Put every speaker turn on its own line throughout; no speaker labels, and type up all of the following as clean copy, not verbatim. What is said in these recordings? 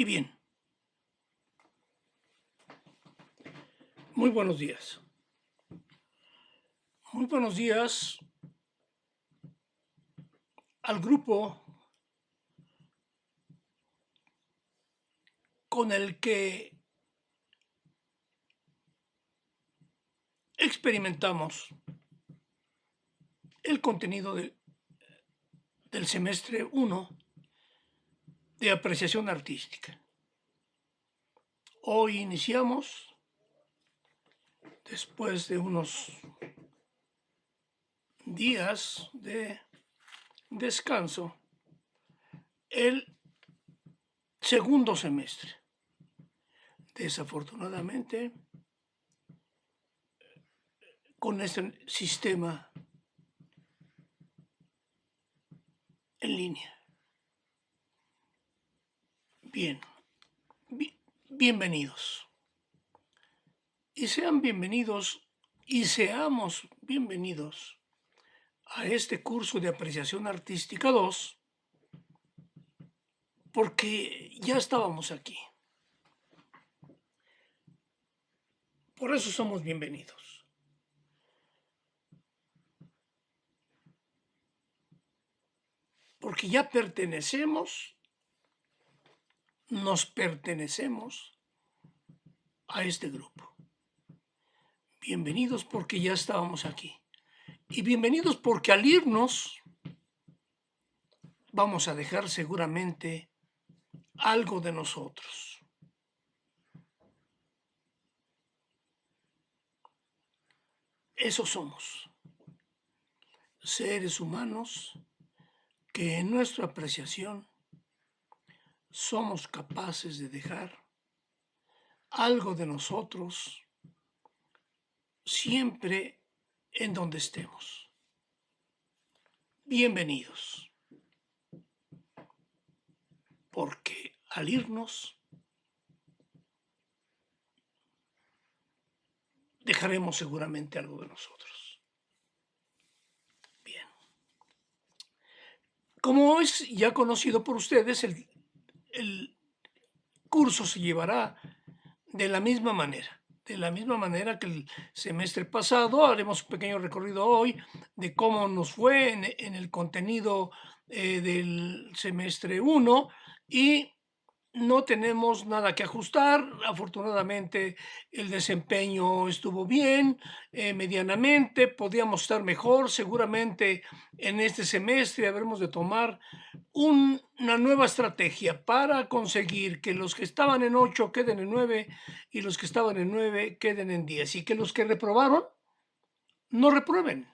Y bien, muy buenos días. Muy buenos días al grupo con el que experimentamos el contenido del semestre 1 de apreciación artística. Hoy iniciamos, después de unos días de descanso, el segundo semestre. Desafortunadamente, con este sistema en línea. Bien, bienvenidos. Y sean bienvenidos y seamos bienvenidos a este curso de apreciación artística 2, porque ya estábamos aquí. Por eso somos bienvenidos. Porque ya nos pertenecemos a este grupo. Bienvenidos porque ya estábamos aquí. Y bienvenidos porque al irnos vamos a dejar seguramente algo de nosotros. Eso somos, seres humanos que en nuestra apreciación somos capaces de dejar algo de nosotros siempre en donde estemos. Bienvenidos, porque al irnos dejaremos seguramente algo de nosotros. Bien. Como es ya conocido por ustedes, el curso se llevará de la misma manera. De la misma manera que el semestre pasado, haremos un pequeño recorrido hoy de cómo nos fue en el contenido del semestre 1 y no tenemos nada que ajustar. Afortunadamente el desempeño estuvo bien, medianamente, podíamos estar mejor. Seguramente en este semestre habremos de tomar una nueva estrategia para conseguir que los que estaban en 8 queden en 9 y los que estaban en 9 queden en 10 y que los que reprobaron no reprueben.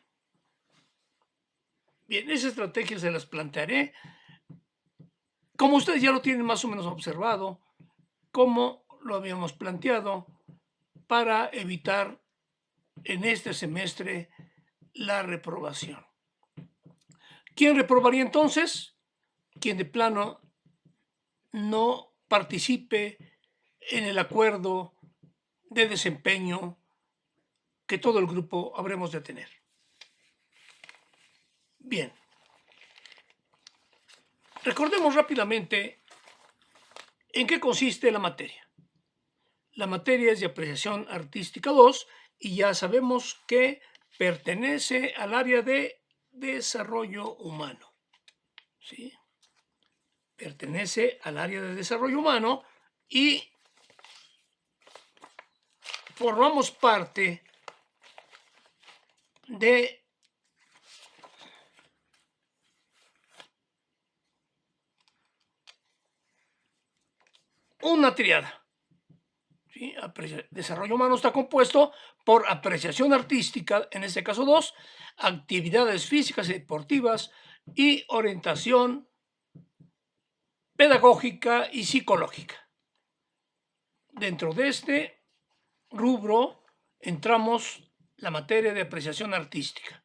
Bien, esa estrategia se las plantearé. Como ustedes ya lo tienen más o menos observado, como lo habíamos planteado para evitar en este semestre la reprobación. ¿Quién reprobaría entonces? Quien de plano no participe en el acuerdo de desempeño que todo el grupo habremos de tener. Bien. Recordemos rápidamente en qué consiste la materia. La materia es de apreciación artística 2 y ya sabemos que pertenece al área de desarrollo humano. ¿Sí? Pertenece al área de desarrollo humano y formamos parte de una triada. ¿Sí? Desarrollo humano está compuesto por apreciación artística, en este caso 2, actividades físicas y deportivas y orientación pedagógica y psicológica. Dentro de este rubro entramos la materia de apreciación artística.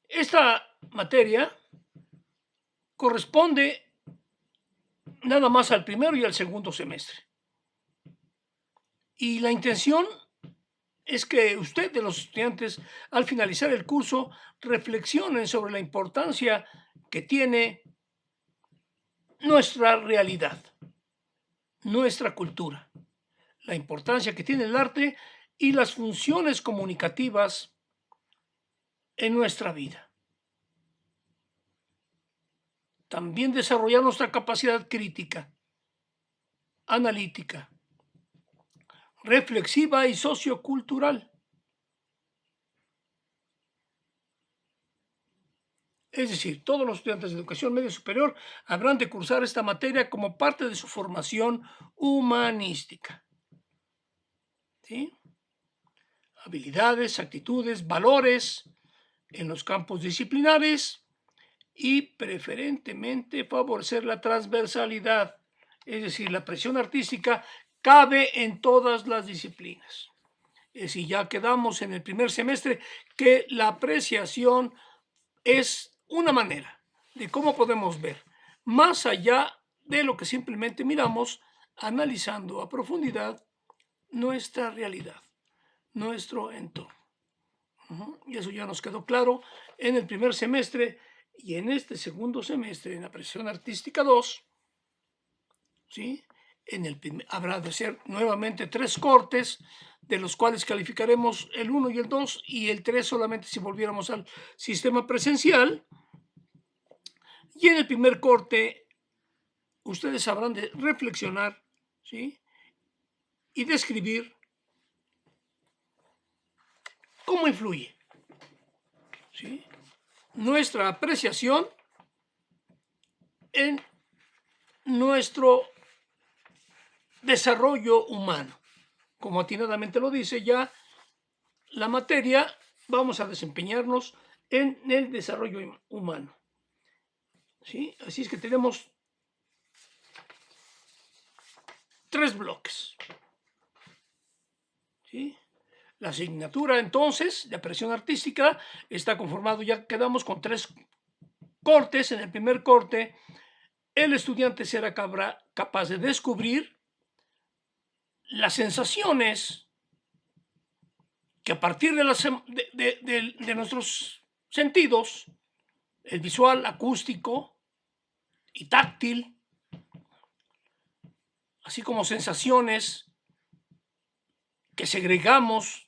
Esta materia corresponde nada más al primero y al segundo semestre. Y la intención es que ustedes, los estudiantes, al finalizar el curso, reflexionen sobre la importancia que tiene nuestra realidad. nuestra cultura, la importancia que tiene el arte y las funciones comunicativas en nuestra vida. También desarrollar nuestra capacidad crítica, analítica, reflexiva y sociocultural. Es decir, todos los estudiantes de educación media superior habrán de cursar esta materia como parte de su formación humanística. ¿Sí? Habilidades, actitudes, valores en los campos disciplinares y preferentemente favorecer la transversalidad, es decir, la presión artística cabe en todas las disciplinas. Es decir, ya quedamos en el primer semestre que la apreciación es una manera de cómo podemos ver más allá de lo que simplemente miramos, analizando a profundidad nuestra realidad, nuestro entorno. Y eso ya nos quedó claro en el primer semestre y en este segundo semestre, en la apreciación artística 2, ¿sí? Habrá de ser nuevamente 3 cortes, de los cuales calificaremos el 1 y el 2, y el 3 solamente si volviéramos al sistema presencial. Y en el primer corte, ustedes habrán de reflexionar, ¿sí? Y describir cómo influye, ¿sí?, nuestra apreciación en nuestro desarrollo humano. Como atinadamente lo dice ya la materia, vamos a desempeñarnos en el desarrollo humano. ¿Sí? Así es que tenemos 3 bloques. ¿Sí? La asignatura entonces de apreciación artística está conformado, ya quedamos con 3 cortes. En el primer corte, el estudiante será capaz de descubrir las sensaciones que a partir de nuestros sentidos, el visual, acústico y táctil, así como sensaciones que segregamos,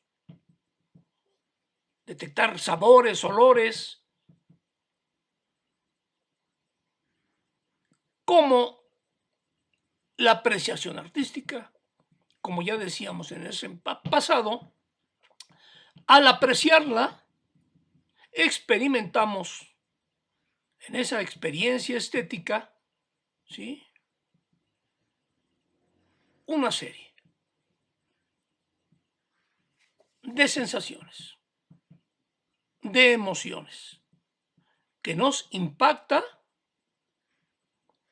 detectar sabores, olores, como la apreciación artística, como ya decíamos en ese pasado. Al apreciarla, experimentamos en esa experiencia estética, ¿sí?, una serie de sensaciones, de emociones, que nos impacta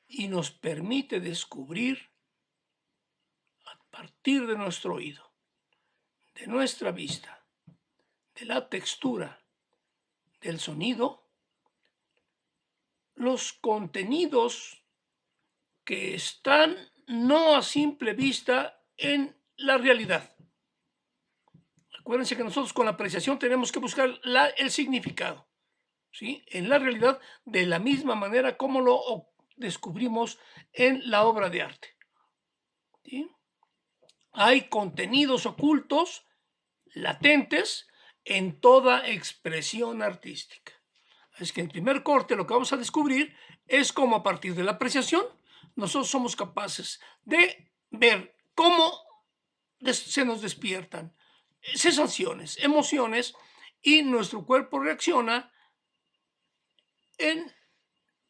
y nos permite descubrir a partir de nuestro oído, de nuestra vista, de la textura, del sonido, los contenidos que están no a simple vista en la realidad. Acuérdense que nosotros con la apreciación tenemos que buscar el significado, ¿sí?, en la realidad, de la misma manera como lo descubrimos en la obra de arte. ¿Sí? Hay contenidos ocultos, latentes, en toda expresión artística. Es que en el primer corte lo que vamos a descubrir es cómo a partir de la apreciación nosotros somos capaces de ver cómo se nos despiertan sensaciones, emociones, y nuestro cuerpo reacciona en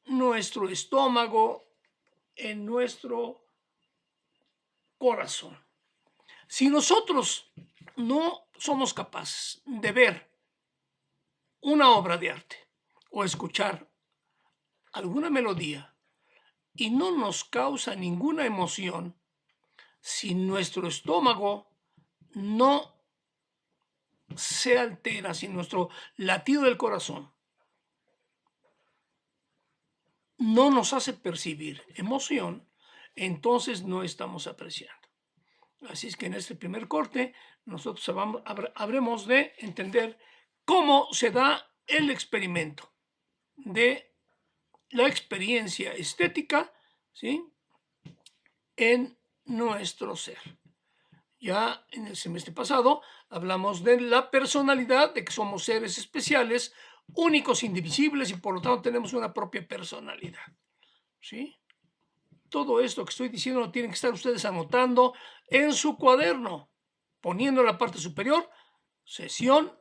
nuestro estómago, en nuestro corazón. Si nosotros no somos capaces de ver una obra de arte o escuchar alguna melodía y no nos causa ninguna emoción, si nuestro estómago no se altera, si nuestro latido del corazón no nos hace percibir emoción, entonces no estamos apreciando. Así es que en este primer corte nosotros habremos de entender cómo se da el experimento de la experiencia estética, ¿sí?, en nuestro ser. Ya en el semestre pasado hablamos de la personalidad, de que somos seres especiales, únicos, indivisibles y por lo tanto tenemos una propia personalidad. ¿Sí? Todo esto que estoy diciendo lo tienen que estar ustedes anotando en su cuaderno, poniendo en la parte superior, sesión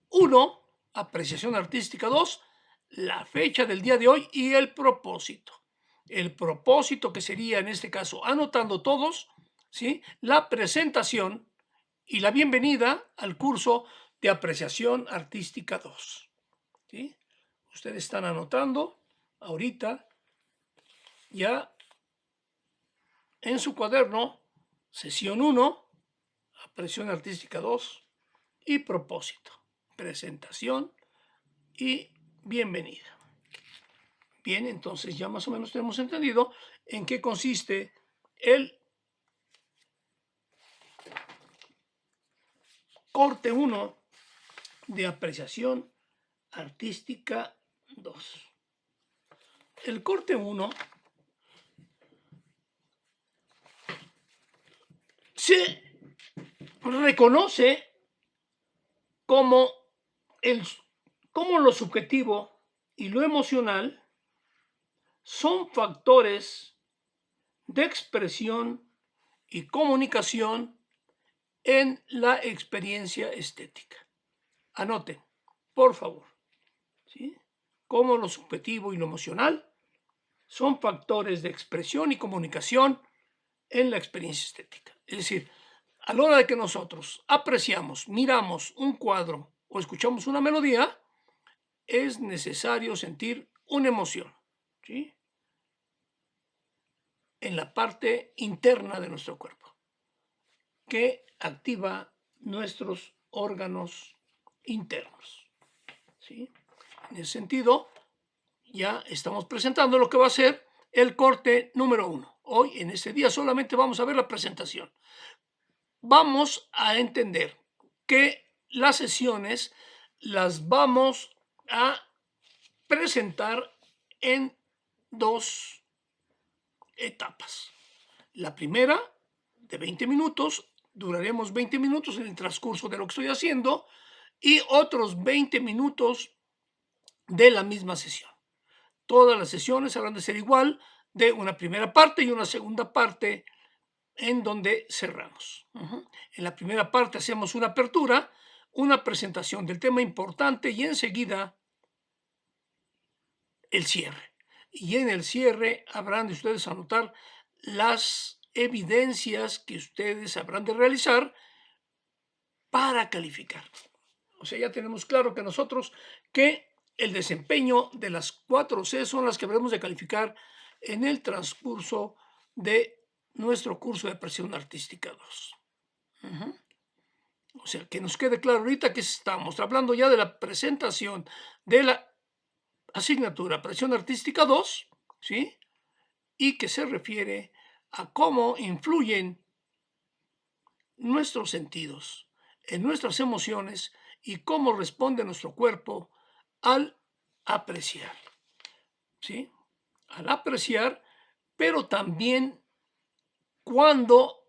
1, apreciación artística 2, la fecha del día de hoy y el propósito. El propósito que sería en este caso, anotando todos, ¿sí? La presentación y la bienvenida al curso de apreciación artística 2. ¿Sí? Ustedes están anotando ahorita ya en su cuaderno, sesión 1, apreciación artística 2 y propósito, presentación y bienvenida. Bien, entonces ya más o menos tenemos entendido en qué consiste el corte 1 de apreciación artística 2. El corte 1 se reconoce como, como lo subjetivo y lo emocional son factores de expresión y comunicación en la experiencia estética. Anoten, por favor, ¿sí? Cómo lo subjetivo y lo emocional son factores de expresión y comunicación en la experiencia estética. Es decir, a la hora de que nosotros apreciamos, miramos un cuadro o escuchamos una melodía, es necesario sentir una emoción, ¿sí? En la parte interna de nuestro cuerpo, que activa nuestros órganos internos, ¿sí? En ese sentido, ya estamos presentando lo que va a ser el corte número 1. Hoy, en este día, solamente vamos a ver la presentación. Vamos a entender que las sesiones las vamos a presentar en 2 etapas. La primera, de 20 minutos, duraremos 20 minutos en el transcurso de lo que estoy haciendo y otros 20 minutos de la misma sesión. Todas las sesiones habrán de ser igual, de una primera parte y una segunda parte en donde cerramos. En la primera parte hacemos una apertura, una presentación del tema importante y enseguida el cierre. Y en el cierre habrán de ustedes anotar las evidencias que ustedes habrán de realizar para calificar. O sea, ya tenemos claro que nosotros que el desempeño de las 4 C son las que habremos de calificar en el transcurso de nuestro curso de apreciación artística 2. O sea, que nos quede claro ahorita que estamos hablando ya de la presentación de la asignatura apreciación artística 2, ¿sí? Y que se refiere a cómo influyen nuestros sentidos en nuestras emociones y cómo responde nuestro cuerpo al apreciar, ¿sí? Al apreciar, pero también cuando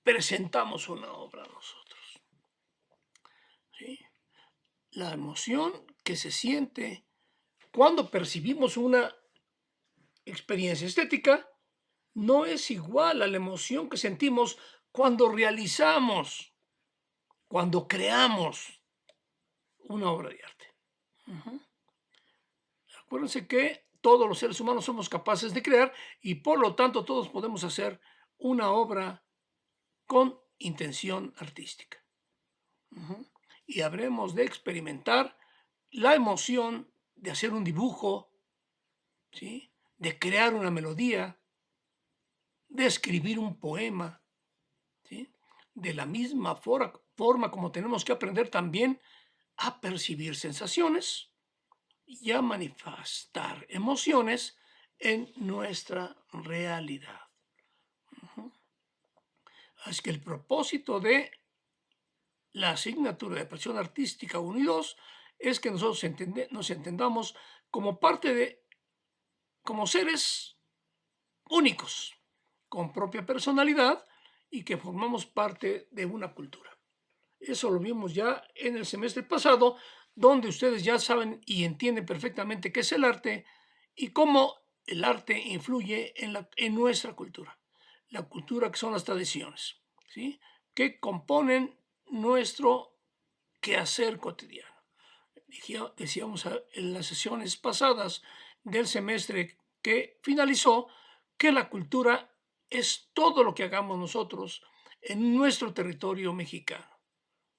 presentamos una obra a nosotros, ¿sí? La emoción que se siente cuando percibimos una experiencia estética no es igual a la emoción que sentimos cuando realizamos, cuando creamos una obra de arte. Acuérdense que todos los seres humanos somos capaces de crear y por lo tanto todos podemos hacer una obra con intención artística. Y habremos de experimentar la emoción de hacer un dibujo, ¿sí? De crear una melodía, de escribir un poema, ¿sí? De la misma forma como tenemos que aprender también a percibir sensaciones y a manifestar emociones en nuestra realidad. Así que el propósito de la asignatura de apreciación artística 1 y 2 es que nosotros nos entendamos como parte de como seres únicos, con propia personalidad y que formamos parte de una cultura. Eso lo vimos ya en el semestre pasado, donde ustedes ya saben y entienden perfectamente qué es el arte y cómo el arte influye en nuestra cultura. La cultura que son las tradiciones, ¿sí? Que componen nuestro quehacer cotidiano. Decíamos en las sesiones pasadas del semestre que finalizó que la cultura es todo lo que hagamos nosotros en nuestro territorio mexicano.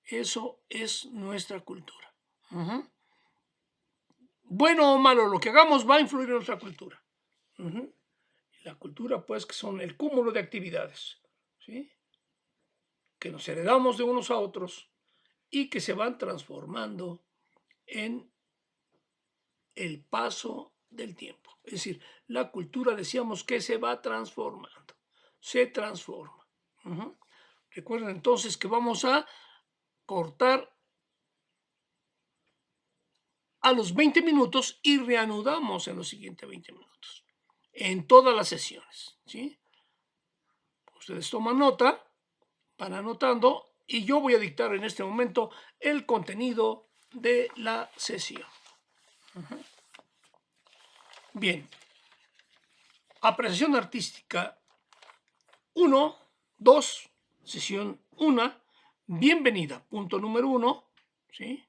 Eso es nuestra cultura. Ujú. Bueno o malo, lo que hagamos va a influir en nuestra cultura. Ujú. La cultura, pues, que son el cúmulo de actividades, ¿sí? Que nos heredamos de unos a otros y que se van transformando en el paso del tiempo. Es decir, la cultura decíamos que se va transformando, se transforma. Ujú. Recuerden entonces que vamos a cortar a los 20 minutos y reanudamos en los siguientes 20 minutos, en todas las sesiones, ¿sí? Ustedes toman nota, van anotando y yo voy a dictar en este momento el contenido de la sesión. Ujú. Bien, apreciación artística 1, 2, sesión 1, bienvenida, punto número 1, ¿sí?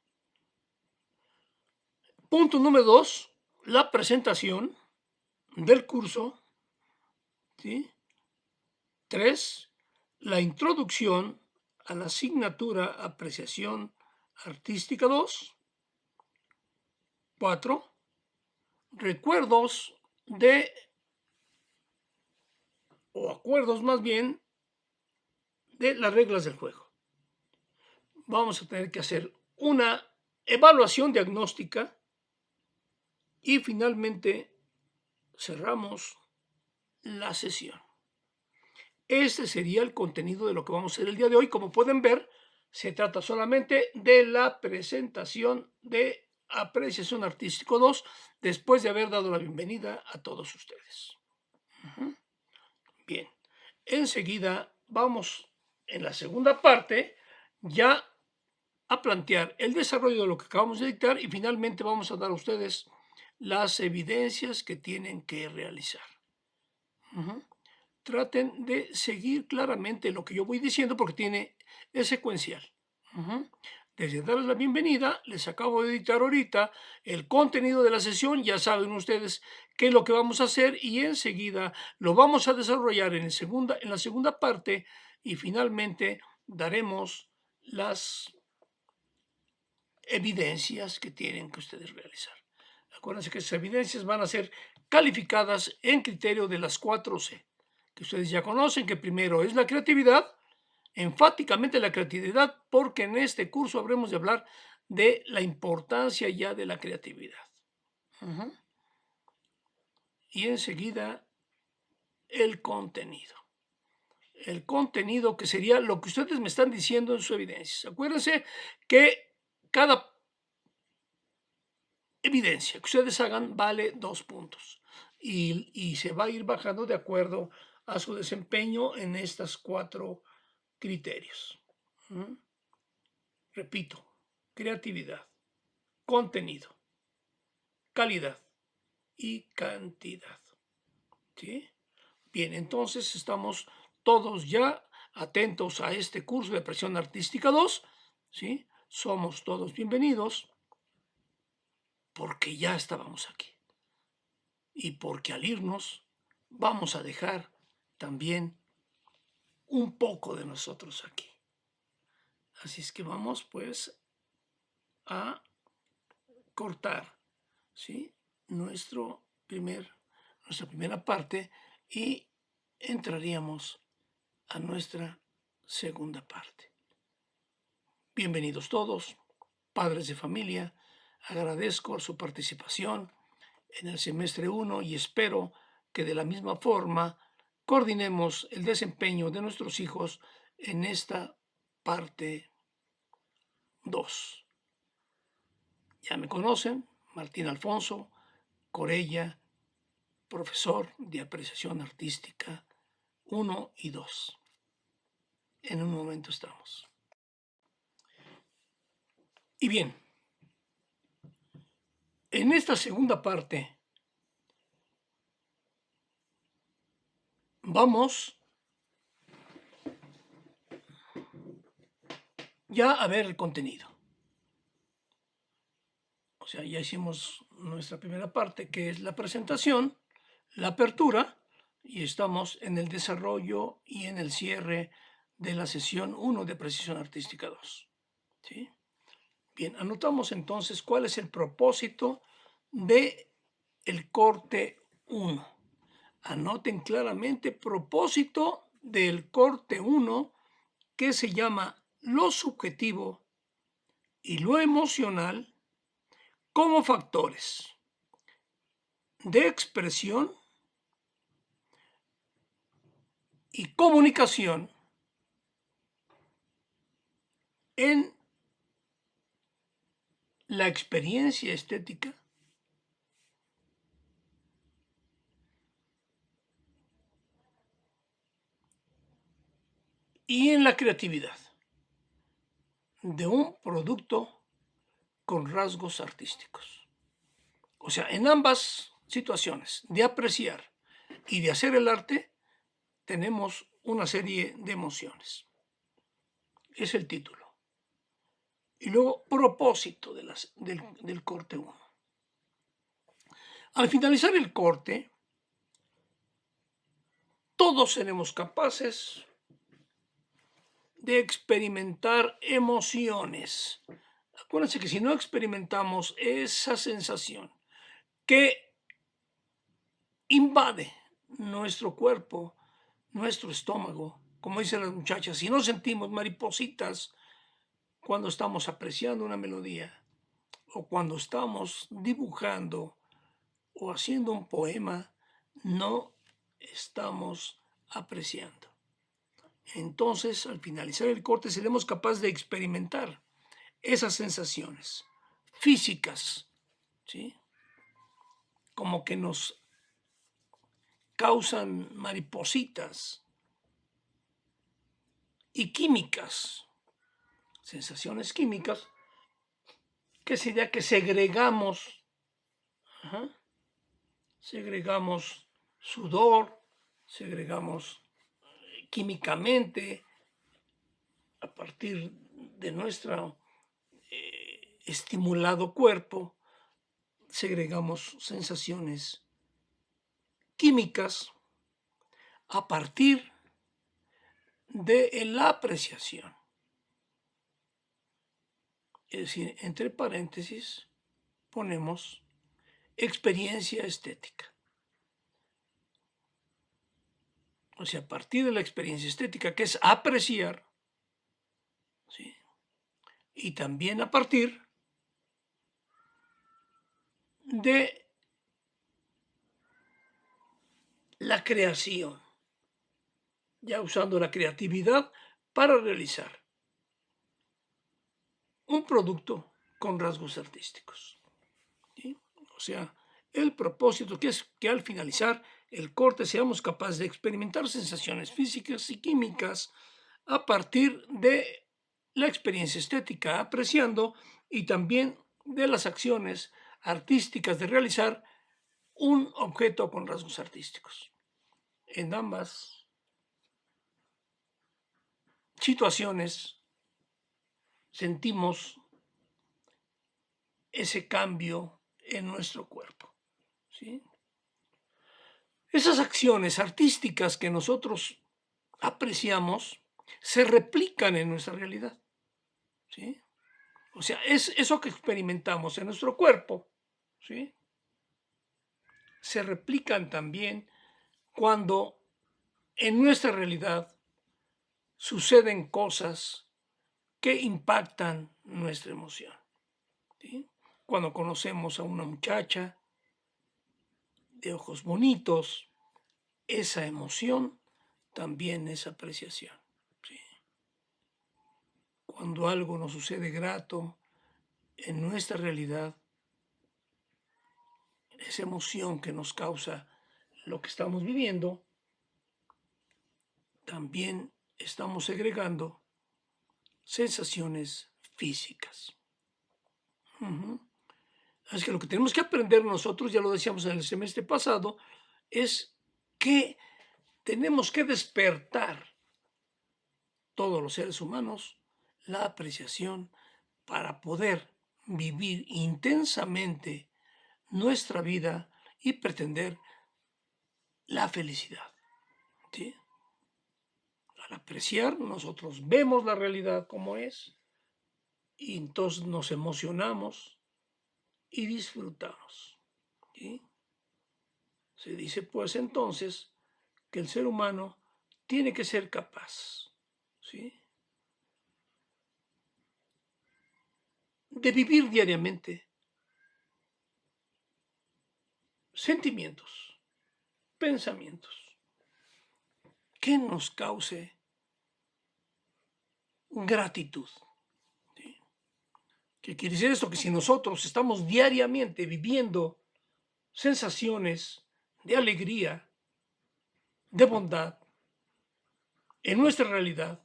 Punto número 2, la presentación del curso, ¿sí? 3, la introducción a la asignatura Apreciación Artística 2. 4, recuerdos de, o acuerdos más bien, de las reglas del juego. Vamos a tener que hacer una evaluación diagnóstica y finalmente cerramos la sesión. Este sería el contenido de lo que vamos a hacer el día de hoy. Como pueden ver, se trata solamente de la presentación de Apreciación Artístico 2, después de haber dado la bienvenida a todos ustedes. Bien, enseguida vamos en la segunda parte ya a plantear el desarrollo de lo que acabamos de dictar y finalmente vamos a dar a ustedes las evidencias que tienen que realizar. Traten de seguir claramente lo que yo voy diciendo porque es secuencial. Desde darles la bienvenida, les acabo de dictar ahorita el contenido de la sesión, ya saben ustedes qué es lo que vamos a hacer y enseguida lo vamos a desarrollar en la segunda parte y finalmente daremos las evidencias que tienen que ustedes realizar. Acuérdense que esas evidencias van a ser calificadas en criterio de las 4C, que ustedes ya conocen, que primero es la creatividad, enfáticamente la creatividad, porque en este curso habremos de hablar de la importancia ya de la creatividad. Y enseguida el contenido. El contenido que sería lo que ustedes me están diciendo en sus evidencias. Acuérdense que cada evidencia que ustedes hagan vale 2 puntos y se va a ir bajando de acuerdo a su desempeño en estos 4 criterios. Repito, creatividad, contenido, calidad y cantidad. ¿Sí? Bien, entonces estamos todos ya atentos a este curso de Apreciación Artística 2. ¿Sí? Somos todos bienvenidos porque ya estábamos aquí. Y porque al irnos vamos a dejar también un poco de nosotros aquí. Así es que vamos pues a cortar, ¿sí? nuestra primera parte y entraríamos a nuestra segunda parte. Bienvenidos todos, padres de familia. Agradezco su participación en el semestre 1 y espero que de la misma forma coordinemos el desempeño de nuestros hijos en esta parte 2. Ya me conocen, Martín Alfonso Corella profesor de apreciación artística 1 y 2. En un momento estamos. Y bien, en esta segunda parte vamos ya a ver el contenido. O sea, ya hicimos nuestra primera parte, que es la presentación, la apertura, y estamos en el desarrollo y en el cierre de la sesión 1 de Apreciación Artística 2. ¿Sí? Bien, anotamos entonces cuál es el propósito de el corte 1. Anoten claramente propósito del corte 1, que se llama lo subjetivo y lo emocional como factores de expresión y comunicación en la experiencia estética y en la creatividad de un producto con rasgos artísticos. O sea, en ambas situaciones, de apreciar y de hacer el arte, tenemos una serie de emociones. Es el título. Y luego, propósito del corte 1. Al finalizar el corte, todos seremos capaces de experimentar emociones. Acuérdense que si no experimentamos esa sensación que invade nuestro cuerpo, nuestro estómago, como dicen las muchachas, si no sentimos maripositas cuando estamos apreciando una melodía o cuando estamos dibujando o haciendo un poema, no estamos apreciando. Entonces, al finalizar el corte, seremos capaces de experimentar esas sensaciones físicas, ¿sí? Como que nos causan maripositas, y químicas, sensaciones químicas, que sería que segregamos, segregamos sudor, segregamos químicamente a partir de nuestro estimulado cuerpo, segregamos sensaciones químicas a partir de la apreciación. Es decir, entre paréntesis ponemos experiencia estética. O sea, a partir de la experiencia estética, que es apreciar, ¿sí? Y también a partir de la creación, ya usando la creatividad para realizar un producto con rasgos artísticos, ¿sí? O sea, el propósito que es que al finalizar el corte seamos capaces de experimentar sensaciones físicas y químicas a partir de la experiencia estética, apreciando, y también de las acciones artísticas de realizar un objeto con rasgos artísticos. En ambas situaciones sentimos ese cambio en nuestro cuerpo, ¿sí? Esas acciones artísticas que nosotros apreciamos se replican en nuestra realidad, ¿sí? O sea, es eso que experimentamos en nuestro cuerpo, ¿sí? Se replican también cuando en nuestra realidad suceden cosas que impactan nuestra emoción, ¿sí? Cuando conocemos a una muchacha de ojos bonitos, esa emoción también es apreciación, ¿sí? Cuando algo nos sucede grato en nuestra realidad, esa emoción que nos causa lo que estamos viviendo, también estamos segregando sensaciones físicas. Así que lo que tenemos que aprender nosotros, ya lo decíamos en el semestre pasado, es que tenemos que despertar todos los seres humanos la apreciación para poder vivir intensamente nuestra vida y pretender la felicidad. ¿Sí? Al apreciar, nosotros vemos la realidad como es y entonces nos emocionamos y disfrutamos. ¿Sí? Se dice pues entonces que el ser humano tiene que ser capaz, ¿sí?, de vivir diariamente sentimientos, pensamientos que nos cause gratitud. ¿Sí? ¿Qué quiere decir esto? Que si nosotros estamos diariamente viviendo sensaciones de alegría, de bondad, en nuestra realidad,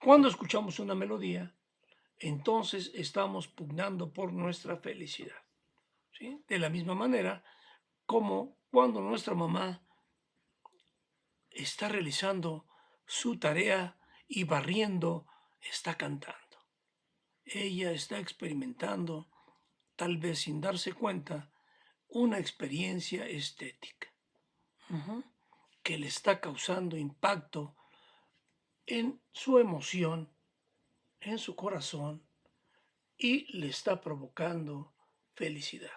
cuando escuchamos una melodía, entonces estamos pugnando por nuestra felicidad. ¿Sí? De la misma manera como cuando nuestra mamá está realizando su tarea y barriendo, está cantando. Ella está experimentando, tal vez sin darse cuenta, una experiencia estética que le está causando impacto en su emoción, en su corazón, y le está provocando felicidad.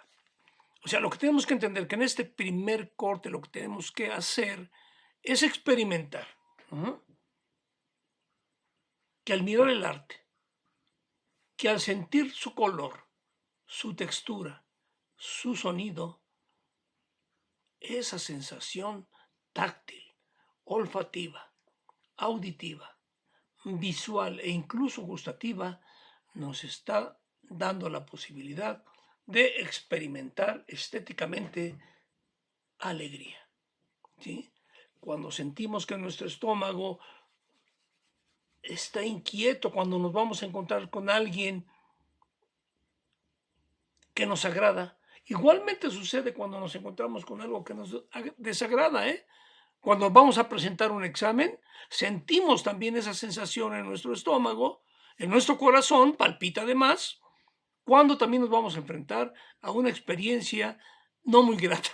O sea, lo que tenemos que entender que en este primer corte lo que tenemos que hacer es experimentar que al mirar el arte, que al sentir su color, su textura, su sonido, esa sensación táctil, olfativa, auditiva, visual e incluso gustativa nos está dando la posibilidad de experimentar estéticamente alegría. ¿Sí? Cuando sentimos que nuestro estómago está inquieto, cuando nos vamos a encontrar con alguien que nos agrada, igualmente sucede cuando nos encontramos con algo que nos desagrada, ¿eh? Cuando vamos a presentar un examen, sentimos también esa sensación en nuestro estómago, en nuestro corazón, palpita de más, cuando también nos vamos a enfrentar a una experiencia no muy grata.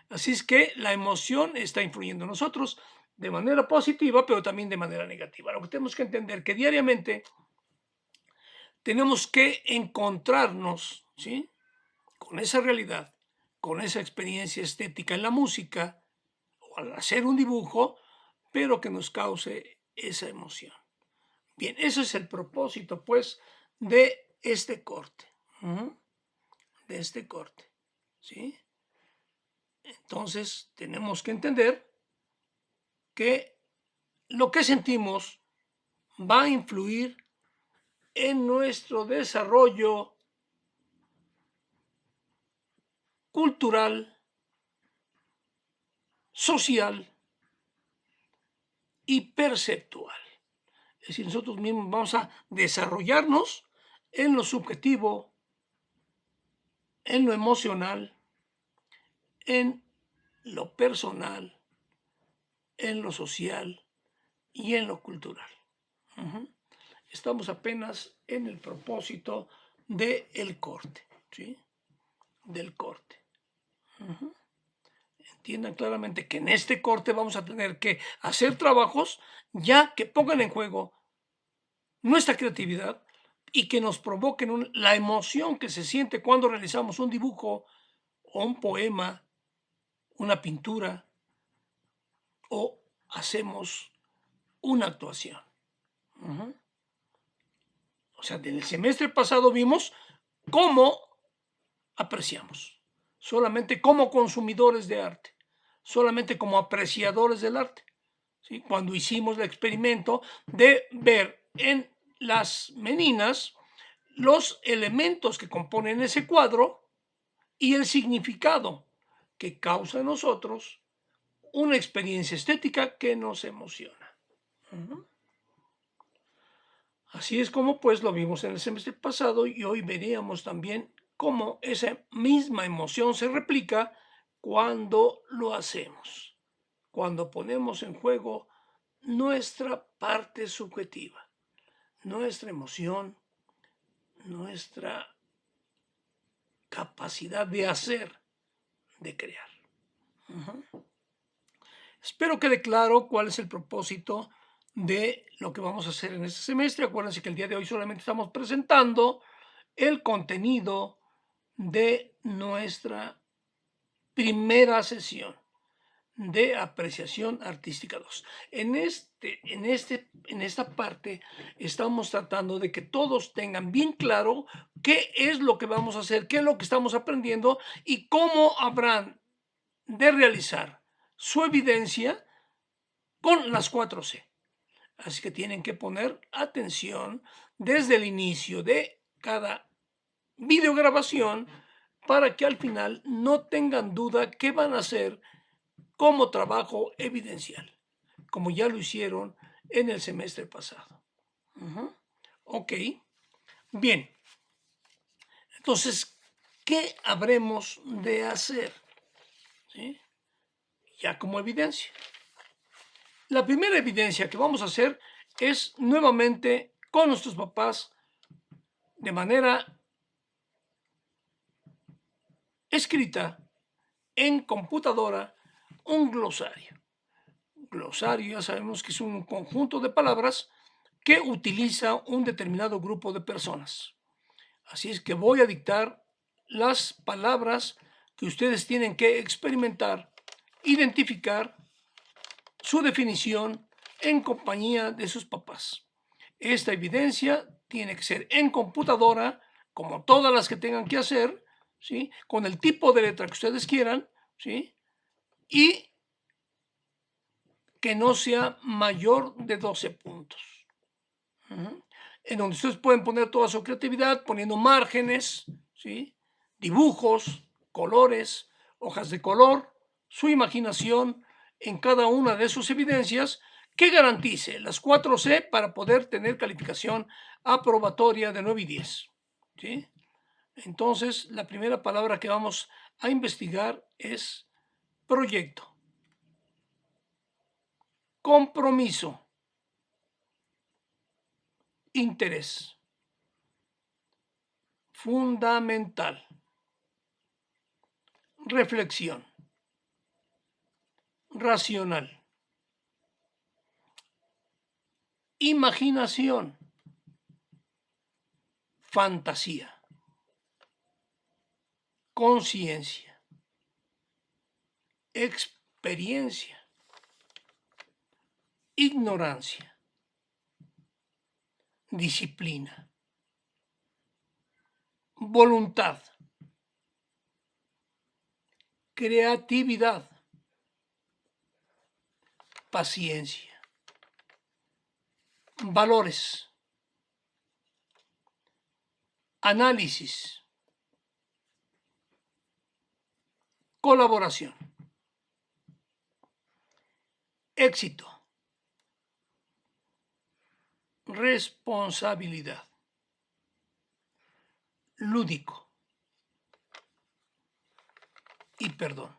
Así es que la emoción está influyendo en nosotros de manera positiva, pero también de manera negativa. Lo que tenemos que entender que diariamente tenemos que encontrarnos, ¿sí?, con esa realidad, con esa experiencia estética en la música o al hacer un dibujo, pero que nos cause esa emoción. Bien, ese es el propósito, pues, de este corte, ¿sí? Entonces, tenemos que entender que lo que sentimos va a influir en nuestro desarrollo cultural, social y perceptual. Es decir, nosotros mismos vamos a desarrollarnos en lo subjetivo, en lo emocional, en lo personal, en lo social y en lo cultural. Estamos apenas en el propósito del corte, ¿sí? Del corte. Entiendan claramente que en este corte vamos a tener que hacer trabajos ya que pongan en juego nuestra creatividad y que nos provoquen la emoción que se siente cuando realizamos un dibujo o un poema, una pintura o hacemos una actuación. O sea, en el semestre pasado vimos cómo apreciamos, solamente como consumidores de arte, solamente como apreciadores del arte. ¿Sí? Cuando hicimos el experimento de ver en las meninas los elementos que componen ese cuadro y el significado que causa en nosotros una experiencia estética que nos emociona. Así es como pues lo vimos en el semestre pasado y hoy veríamos también cómo esa misma emoción se replica cuando lo hacemos, cuando ponemos en juego nuestra parte subjetiva, nuestra emoción, nuestra capacidad de hacer, de crear. Espero quede claro cuál es el propósito de lo que vamos a hacer en este semestre. Acuérdense que el día de hoy solamente estamos presentando el contenido de nuestra primera sesión de apreciación artística 2. En esta parte estamos tratando de que todos tengan bien claro qué es lo que vamos a hacer, qué es lo que estamos aprendiendo y cómo habrán de realizar su evidencia con las 4C. Así que tienen que poner atención desde el inicio de cada videograbación para que al final no tengan duda qué van a hacer como trabajo evidencial, como ya lo hicieron en el semestre pasado. Ok, bien. Entonces, ¿qué habremos de hacer? ¿Sí? Ya como evidencia. La primera evidencia que vamos a hacer es nuevamente con nuestros papás de manera escrita en computadora un glosario. Glosario ya sabemos que es un conjunto de palabras que utiliza un determinado grupo de personas. Así es que voy a dictar las palabras que ustedes tienen que experimentar, identificar su definición en compañía de sus papás. Esta evidencia tiene que ser en computadora, como todas las que tengan que hacer, ¿sí? Con el tipo de letra que ustedes quieran, ¿sí? Y que no sea mayor de 12 puntos. En donde ustedes pueden poner toda su creatividad, poniendo márgenes, ¿sí? Dibujos, colores, hojas de color, su imaginación en cada una de sus evidencias que garantice las 4C para poder tener calificación aprobatoria de 9 y 10. ¿Sí? Entonces, la primera palabra que vamos a investigar es proyecto. Compromiso. Interés. Fundamental. Reflexión. Racional. Imaginación. Fantasía. Conciencia. Experiencia. Ignorancia. Disciplina. Voluntad. Creatividad. Paciencia. Valores. Análisis. Colaboración. Éxito. Responsabilidad. Lúdico. Y perdón.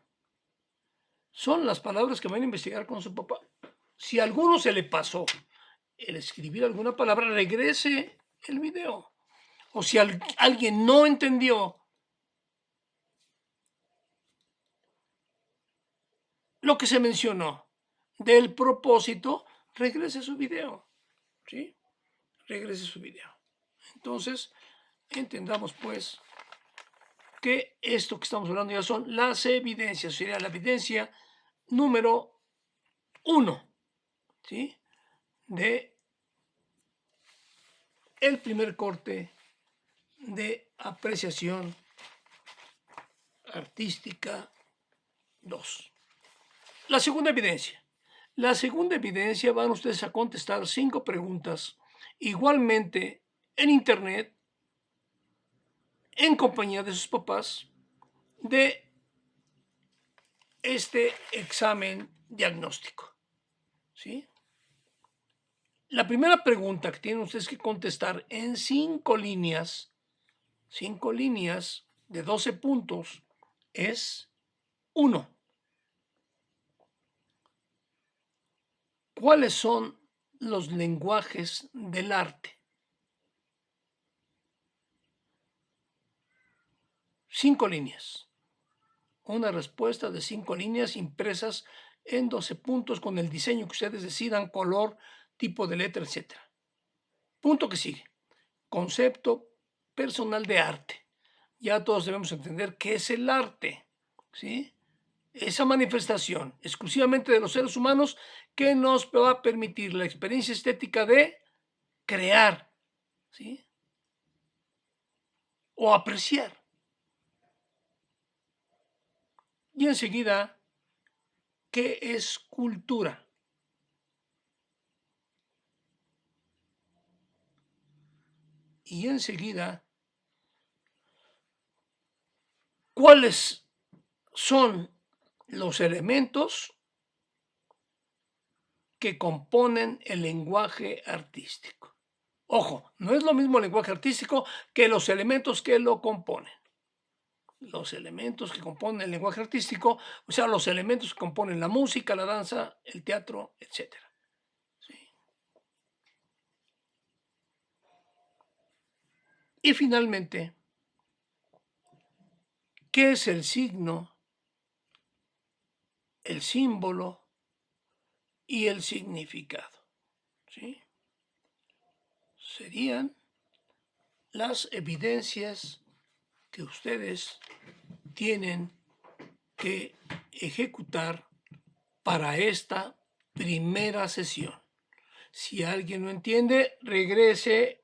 Son las palabras que van a investigar con su papá. Si a alguno se le pasó el escribir alguna palabra, regrese el video. O si alguien no entendió lo que se mencionó del propósito, regrese su video. ¿Sí? Regrese su video. Entonces, entendamos pues que esto que estamos hablando ya son las evidencias. Sería la evidencia número 1, ¿sí? De el primer corte de apreciación artística 2. La segunda evidencia. La segunda evidencia van ustedes a contestar 5 preguntas igualmente en internet, en compañía de sus papás, de este examen diagnóstico, ¿sí? La primera pregunta que tienen ustedes que contestar en 5 líneas de 12 puntos es: 1. ¿Cuáles son los lenguajes del arte? 5 líneas. Una respuesta de 5 líneas impresas en 12 puntos con el diseño que ustedes decidan, color, tipo de letra, etc. Punto que sigue. Concepto personal de arte. Ya todos debemos entender qué es el arte, ¿sí? Esa manifestación exclusivamente de los seres humanos que nos va a permitir la experiencia estética de crear, ¿sí? O apreciar. Y enseguida, ¿qué es cultura? Y enseguida, ¿cuáles son los elementos que componen el lenguaje artístico? Ojo, no es lo mismo el lenguaje artístico que los elementos que lo componen. Los elementos que componen el lenguaje artístico, o sea, los elementos que componen la música, la danza, el teatro, etc. ¿Sí? Y finalmente, ¿qué es el signo, el símbolo y el significado? ¿Sí? Serían las evidencias que ustedes tienen que ejecutar para esta primera sesión. Si alguien no entiende, regrese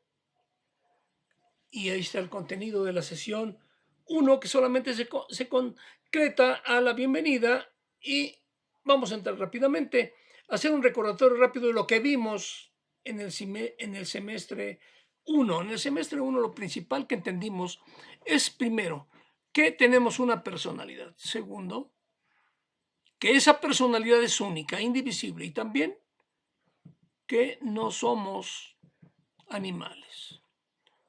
y ahí está el contenido de la sesión 1, que solamente se concreta a la bienvenida, y vamos a entrar rápidamente a hacer un recordatorio rápido de lo que vimos en el semestre 1. En el semestre 1 lo principal que entendimos es, primero, que tenemos una personalidad. Segundo, que esa personalidad es única, indivisible, y también que no somos animales,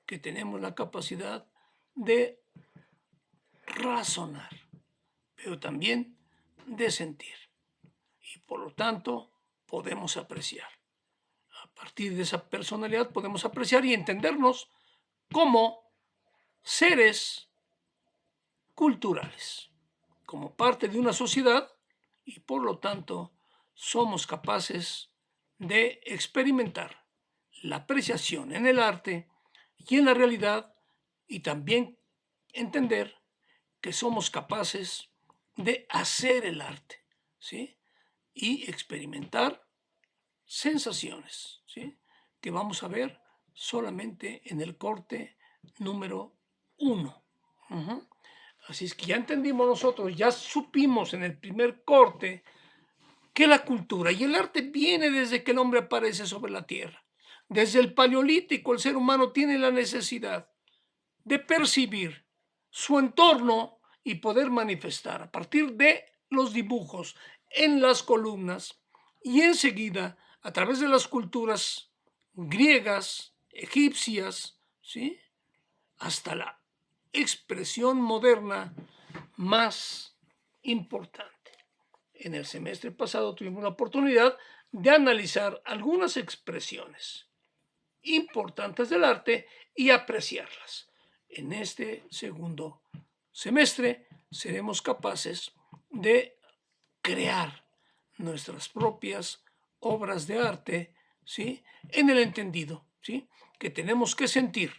que tenemos la capacidad de razonar, pero también de sentir, y por lo tanto podemos apreciar. A partir de esa personalidad podemos apreciar y entendernos como seres culturales, como parte de una sociedad, y por lo tanto somos capaces de experimentar la apreciación en el arte y en la realidad, y también entender que somos capaces de hacer el arte, ¿sí? Y experimentar sensaciones, ¿sí? Que vamos a ver solamente en el corte número 1. Así es que ya entendimos nosotros, ya supimos en el primer corte que la cultura y el arte viene desde que el hombre aparece sobre la tierra. Desde el Paleolítico, el ser humano tiene la necesidad de percibir su entorno y poder manifestar a partir de los dibujos en las columnas, y enseguida a través de las culturas griegas, egipcias, ¿sí? Hasta la expresión moderna más importante. En el semestre pasado tuvimos la oportunidad de analizar algunas expresiones importantes del arte y apreciarlas. En este segundo semestre seremos capaces de crear nuestras propias obras de arte, ¿sí? En el entendido, ¿sí? Que tenemos que sentir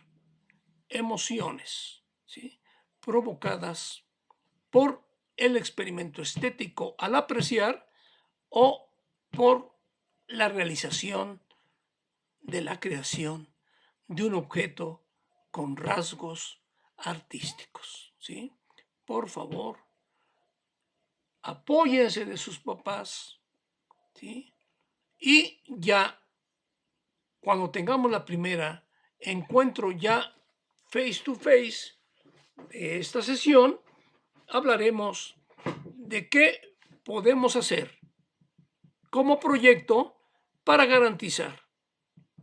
emociones, ¿sí? Provocadas por el experimento estético al apreciar, o por la realización de la creación de un objeto con rasgos artísticos, ¿sí? Por favor, apóyense de sus papás, ¿sí? Y ya cuando tengamos la primera encuentro ya face to face de esta sesión, hablaremos de qué podemos hacer como proyecto para garantizar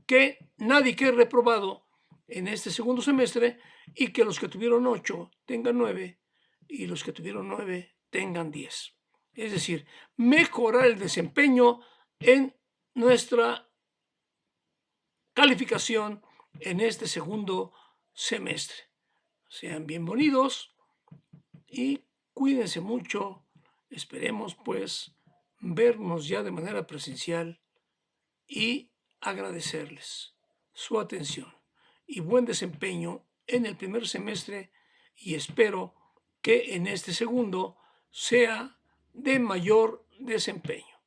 que nadie quede reprobado en este segundo semestre y que los que tuvieron 8 tengan 9 y los que tuvieron 9 tengan 10. Es decir, mejorar el desempeño en nuestra calificación en este segundo semestre. Sean bienvenidos y cuídense mucho. Esperemos pues vernos ya de manera presencial y agradecerles su atención y buen desempeño en el primer semestre, y espero que en este segundo sea de mayor desempeño.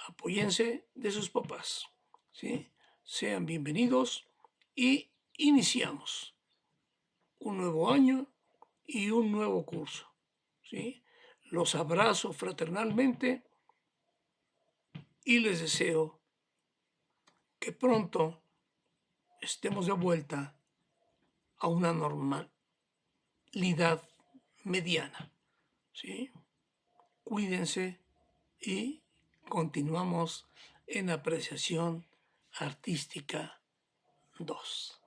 Apóyense de sus papás, ¿sí? Sean bienvenidos y iniciamos un nuevo año y un nuevo curso, ¿sí? Los abrazo fraternalmente y les deseo que pronto estemos de vuelta a una normalidad mediana, ¿sí? Cuídense y continuamos en apreciación artística 2.